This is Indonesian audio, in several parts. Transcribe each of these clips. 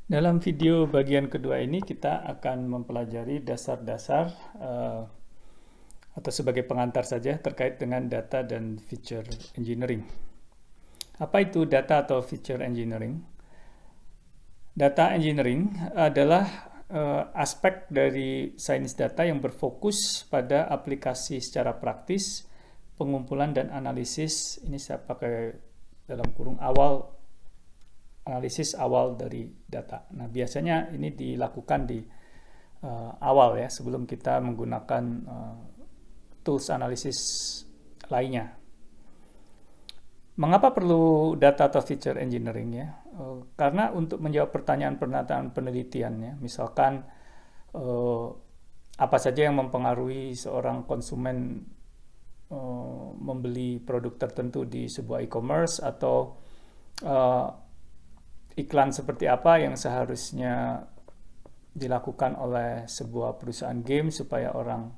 Dalam video bagian kedua ini kita akan mempelajari dasar-dasar atau sebagai pengantar saja terkait dengan data dan feature engineering. Apa itu data atau feature engineering? Data engineering adalah aspek dari sains data yang berfokus pada aplikasi secara praktis, pengumpulan dan analisis. Ini saya pakai dalam kurung analisis awal dari data. Nah, biasanya ini dilakukan di awal ya, sebelum kita menggunakan tools analisis lainnya. Mengapa perlu data atau feature engineering ya? Karena untuk menjawab pertanyaan-pertanyaan penelitian ya, misalkan apa saja yang mempengaruhi seorang konsumen membeli produk tertentu di sebuah e-commerce, atau iklan seperti apa yang seharusnya dilakukan oleh sebuah perusahaan game supaya orang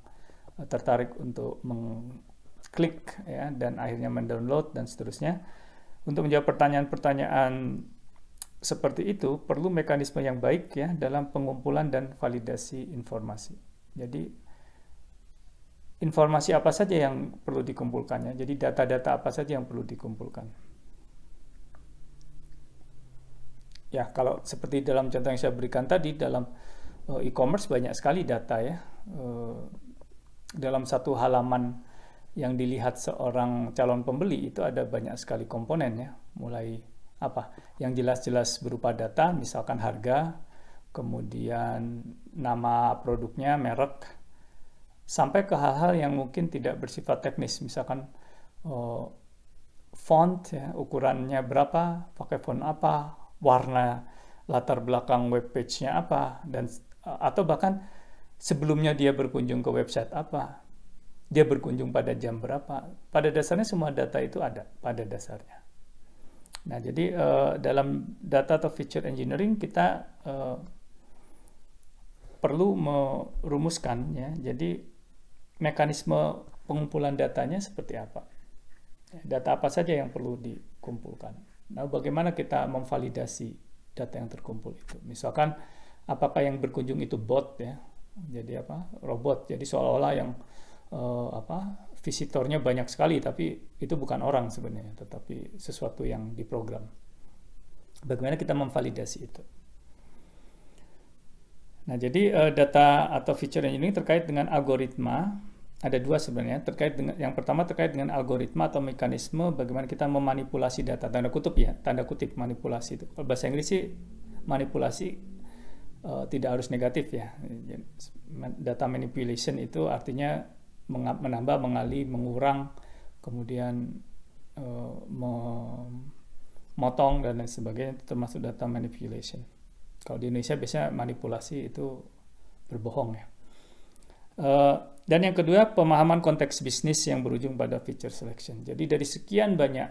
tertarik untuk mengklik ya, dan akhirnya mendownload dan seterusnya. Untuk menjawab pertanyaan-pertanyaan seperti itu perlu mekanisme yang baik ya dalam pengumpulan dan validasi informasi. Jadi informasi apa saja yang perlu dikumpulkannya. Jadi data-data apa saja yang perlu dikumpulkan. Ya, kalau seperti dalam contoh yang saya berikan tadi, dalam e-commerce banyak sekali data ya. Dalam satu halaman yang dilihat seorang calon pembeli itu ada banyak sekali komponen ya. Mulai apa? Yang jelas-jelas berupa data, misalkan harga, kemudian nama produknya, merek, sampai ke hal-hal yang mungkin tidak bersifat teknis, misalkan font ya, ukurannya berapa, pakai font apa, warna latar belakang web page-nya apa, dan atau bahkan sebelumnya dia berkunjung ke website apa, dia berkunjung pada jam berapa. Pada dasarnya semua data itu ada pada dasarnya. Nah, jadi dalam data atau feature engineering kita perlu merumuskan ya. Jadi mekanisme pengumpulan datanya seperti apa? Data apa saja yang perlu dikumpulkan? Nah, bagaimana kita memvalidasi data yang terkumpul itu? Misalkan apakah yang berkunjung itu bot ya? Jadi apa? Robot. Jadi seolah-olah yang visitornya banyak sekali, tapi itu bukan orang sebenarnya, tetapi sesuatu yang diprogram. Bagaimana kita memvalidasi itu? Nah, jadi data atau feature engineering terkait dengan algoritma. Ada dua sebenarnya, terkait dengan yang pertama terkait dengan algoritma atau mekanisme bagaimana kita memanipulasi data, tanda kutip ya, tanda kutip manipulasi itu. Kalau bahasa Inggris sih manipulasi tidak harus negatif ya. Data manipulation itu artinya menambah, mengalih, mengurang, kemudian memotong dan lain sebagainya, itu termasuk data manipulation. Kalau di Indonesia biasanya manipulasi itu berbohong ya. Dan yang kedua, pemahaman konteks bisnis yang berujung pada feature selection. Jadi dari sekian banyak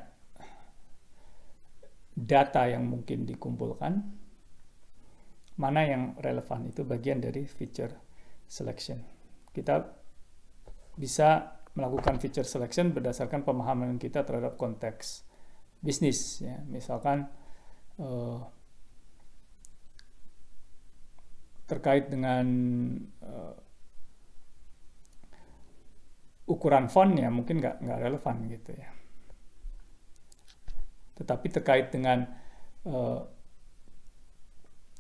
data yang mungkin dikumpulkan, mana yang relevan, itu bagian dari feature selection. Kita bisa melakukan feature selection berdasarkan pemahaman kita terhadap konteks bisnis ya. Misalkan terkait dengan ukuran font ya mungkin nggak relevan gitu ya. Tetapi terkait dengan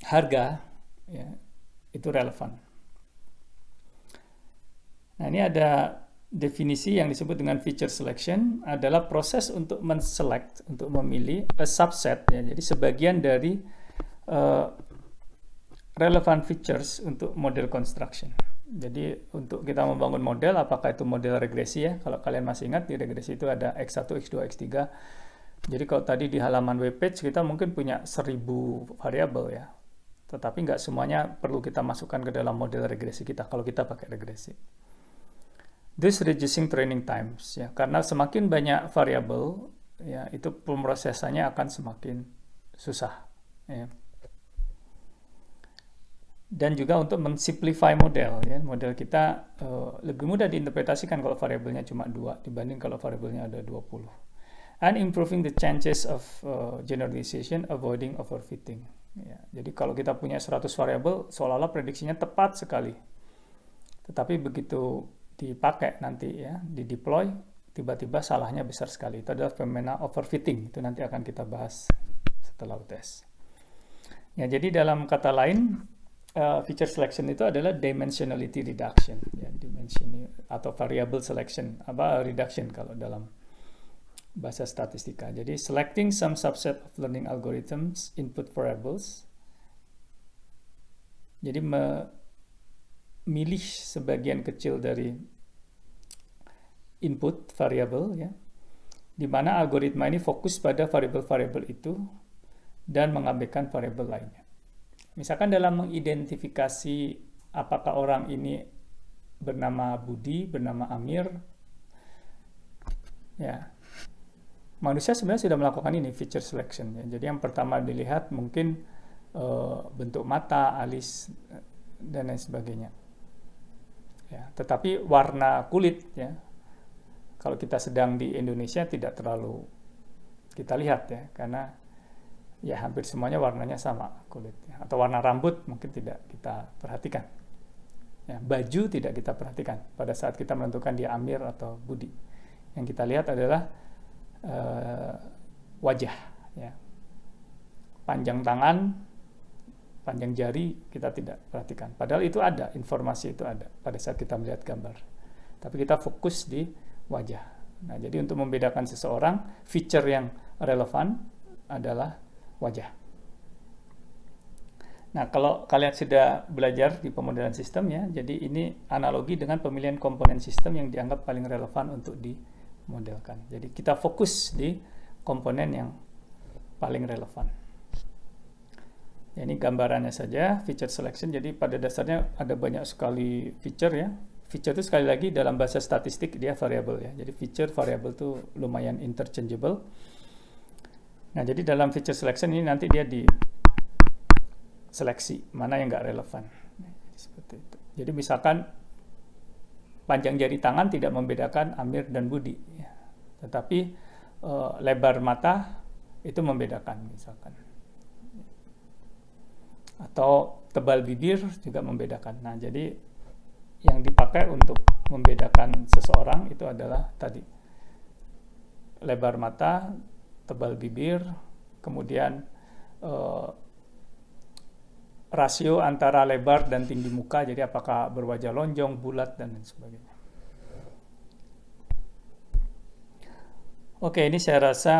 harga ya, itu relevan. Nah, ini ada definisi yang disebut dengan feature selection, adalah proses untuk men-select, untuk memilih a subset ya. Jadi sebagian dari relevant features untuk model construction. Jadi untuk kita membangun model, apakah itu model regresi ya. Kalau kalian masih ingat, di regresi itu ada X1, X2, X3. Jadi kalau tadi di halaman web page kita mungkin punya 1000 variabel ya. Tetapi nggak semuanya perlu kita masukkan ke dalam model regresi kita kalau kita pakai regresi. This reducing training times ya, karena semakin banyak variabel ya, itu pemrosesannya akan semakin susah ya. Dan juga untuk mensimplify model ya, model kita lebih mudah diinterpretasikan kalau variabelnya cuma 2 dibanding kalau variabelnya ada 20. And improving the chances of generalization, avoiding overfitting. Ya, jadi kalau kita punya 100 variabel, seolah-olah prediksinya tepat sekali. Tetapi begitu dipakai nanti ya, di deploy, tiba-tiba salahnya besar sekali. Itu adalah fenomena overfitting. Itu nanti akan kita bahas setelah UTS. Ya, jadi dalam kata lain, feature selection itu adalah dimensionality reduction, ya, dimension atau variable selection, reduction kalau dalam bahasa statistika. Jadi selecting some subset of learning algorithms input variables. Jadi memilih sebagian kecil dari input variable ya, di mana algoritma ini fokus pada variabel-variabel itu dan mengabaikan variabel lainnya. Misalkan dalam mengidentifikasi apakah orang ini bernama Budi, bernama Amir, ya, manusia sebenarnya sudah melakukan ini, feature selection. Ya. Jadi yang pertama dilihat mungkin bentuk mata, alis, dan lain sebagainya. Ya, tetapi warna kulit, ya, kalau kita sedang di Indonesia tidak terlalu kita lihat ya, karena ya hampir semuanya warnanya sama kulit. Ya. Atau warna rambut mungkin tidak kita perhatikan. Ya, baju tidak kita perhatikan pada saat kita menentukan dia Amir atau Budi. Yang kita lihat adalah wajah. Ya. Panjang tangan, panjang jari kita tidak perhatikan. Padahal itu ada, informasi itu ada pada saat kita melihat gambar. Tapi kita fokus di wajah. Nah, jadi untuk membedakan seseorang, feature yang relevan adalah wajah. Nah, kalau kalian sudah belajar di pemodelan sistem ya, jadi ini analogi dengan pemilihan komponen sistem yang dianggap paling relevan untuk dimodelkan. Jadi kita fokus di komponen yang paling relevan. Ya, ini gambarannya saja, feature selection. Jadi pada dasarnya ada banyak sekali feature ya. Feature itu sekali lagi dalam bahasa statistik dia variable ya. Jadi feature variable itu lumayan interchangeable. Nah, jadi dalam feature selection ini nanti dia diseleksi mana yang nggak relevan. Seperti itu. Jadi misalkan panjang jari tangan tidak membedakan Amir dan Budi, ya. Tetapi lebar mata itu membedakan misalkan. Atau tebal bibir juga membedakan. Nah, jadi yang dipakai untuk membedakan seseorang itu adalah tadi lebar mata, tebal bibir, kemudian rasio antara lebar dan tinggi muka, jadi apakah berwajah lonjong, bulat, dan lain sebagainya. Oke, ini saya rasa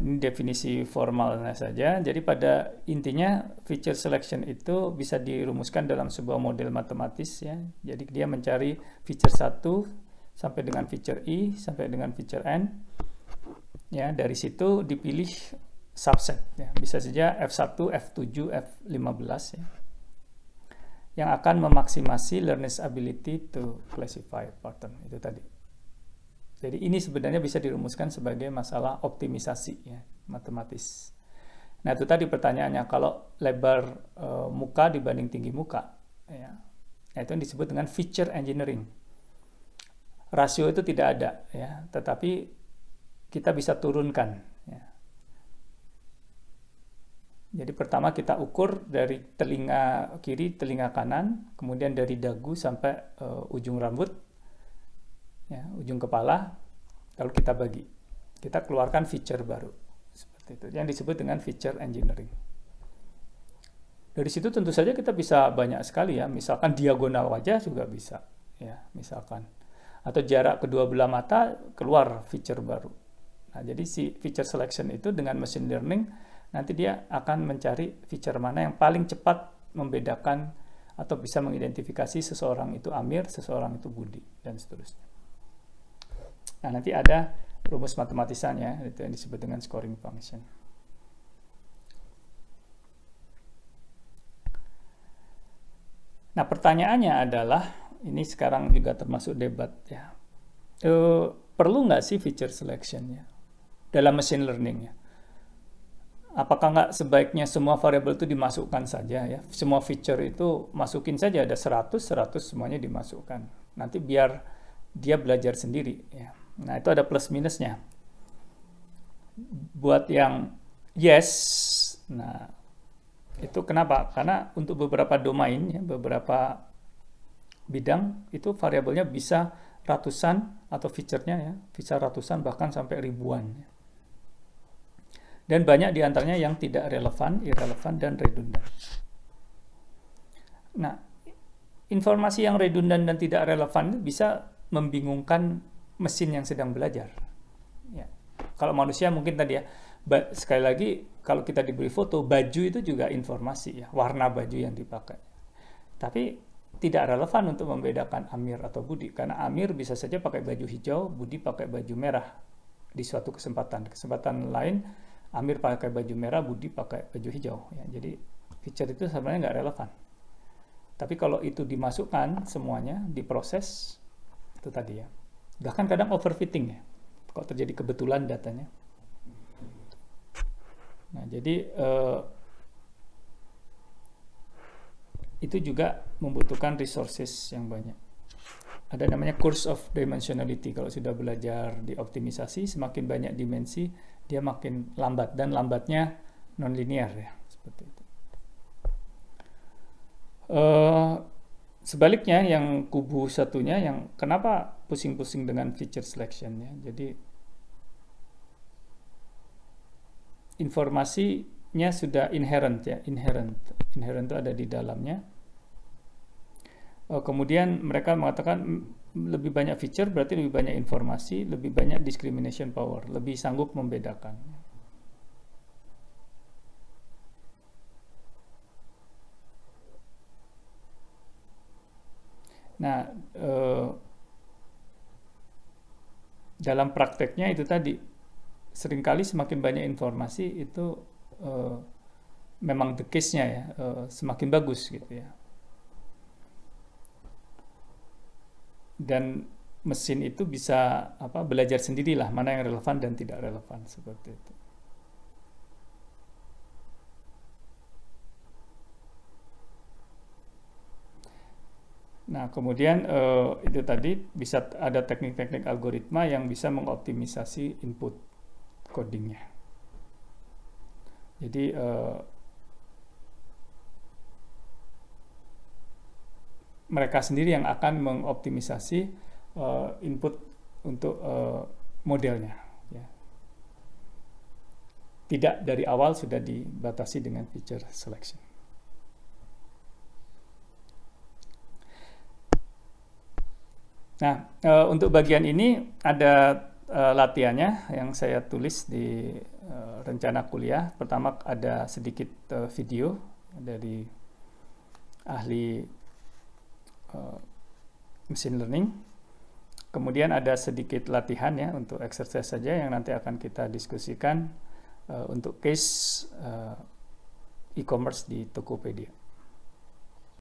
ini definisi formalnya saja. Jadi pada intinya feature selection itu bisa dirumuskan dalam sebuah model matematis ya. Jadi dia mencari feature 1 sampai dengan feature I sampai dengan feature N. Ya, dari situ dipilih subset ya. Bisa saja F1, F7, F15 ya. Yang akan memaksimasi learner's ability to classify pattern itu tadi. Jadi ini sebenarnya bisa dirumuskan sebagai masalah optimisasi ya, matematis. Nah, itu tadi pertanyaannya, kalau lebar muka dibanding tinggi muka ya. Nah, itu yang disebut dengan feature engineering. Rasio itu tidak ada ya, tetapi kita bisa turunkan ya. Jadi pertama kita ukur dari telinga kiri, telinga kanan, kemudian dari dagu sampai ujung rambut, ya, ujung kepala, lalu kita bagi. Kita keluarkan feature baru. Seperti itu, yang disebut dengan feature engineering. Dari situ tentu saja kita bisa banyak sekali ya, misalkan diagonal wajah juga bisa, ya, misalkan. Atau jarak kedua belah mata, keluar feature baru. Nah, jadi si feature selection itu dengan machine learning, nanti dia akan mencari feature mana yang paling cepat membedakan atau bisa mengidentifikasi seseorang itu Amir, seseorang itu Budi, dan seterusnya. Nah, nanti ada rumus matematisanya, itu yang disebut dengan scoring function. Nah, pertanyaannya adalah, ini sekarang juga termasuk debat ya, perlu nggak sih feature selection ya dalam machine learning ya? Apakah nggak sebaiknya semua variabel itu dimasukkan saja ya? Semua feature itu masukin saja, ada 100 semuanya dimasukkan. Nanti biar dia belajar sendiri ya. Nah, itu ada plus minusnya. Buat yang yes, nah Itu kenapa? Karena untuk beberapa domain, ya, beberapa bidang, itu variabelnya bisa ratusan atau feature-nya ya, bisa ratusan bahkan sampai ribuan. Dan banyak diantaranya yang tidak relevan, irrelevan, dan redundant. Nah, informasi yang redundant dan tidak relevan bisa membingungkan mesin yang sedang belajar. Ya. Kalau manusia mungkin tadi ya, sekali lagi kalau kita diberi foto, baju itu juga informasi ya, warna baju yang dipakai. Tapi tidak relevan untuk membedakan Amir atau Budi, karena Amir bisa saja pakai baju hijau, Budi pakai baju merah di suatu kesempatan. Kesempatan lain, Amir pakai baju merah, Budi pakai baju hijau. Ya, jadi feature itu sebenarnya nggak relevan. Tapi kalau itu dimasukkan semuanya, diproses, itu tadi ya. Bahkan kadang overfitting ya, kalau terjadi kebetulan datanya. Nah, jadi itu juga membutuhkan resources yang banyak. Ada namanya course of dimensionality. Kalau sudah belajar di optimisasi, semakin banyak dimensi, dia makin lambat. Dan lambatnya non-linear ya, seperti itu. Sebaliknya yang kubu satunya, yang kenapa pusing-pusing dengan feature selection ya. Jadi informasinya sudah inherent ya, inherent itu ada di dalamnya. Kemudian mereka mengatakan lebih banyak feature berarti lebih banyak informasi, lebih banyak discrimination power, lebih sanggup membedakan. Nah, dalam prakteknya itu tadi, seringkali semakin banyak informasi itu memang the case-nya ya, semakin bagus gitu ya. Dan mesin itu bisa belajar sendirilah mana yang relevan dan tidak relevan, seperti itu. Nah, kemudian itu tadi bisa ada teknik-teknik algoritma yang bisa mengoptimisasi input codingnya. Jadi mereka sendiri yang akan mengoptimisasi input untuk modelnya. Ya. Tidak dari awal sudah dibatasi dengan feature selection. Nah, untuk bagian ini ada latihannya yang saya tulis di rencana kuliah. Pertama ada sedikit video dari ahli machine learning. Kemudian ada sedikit latihan ya untuk exercise saja yang nanti akan kita diskusikan untuk case e-commerce di Tokopedia.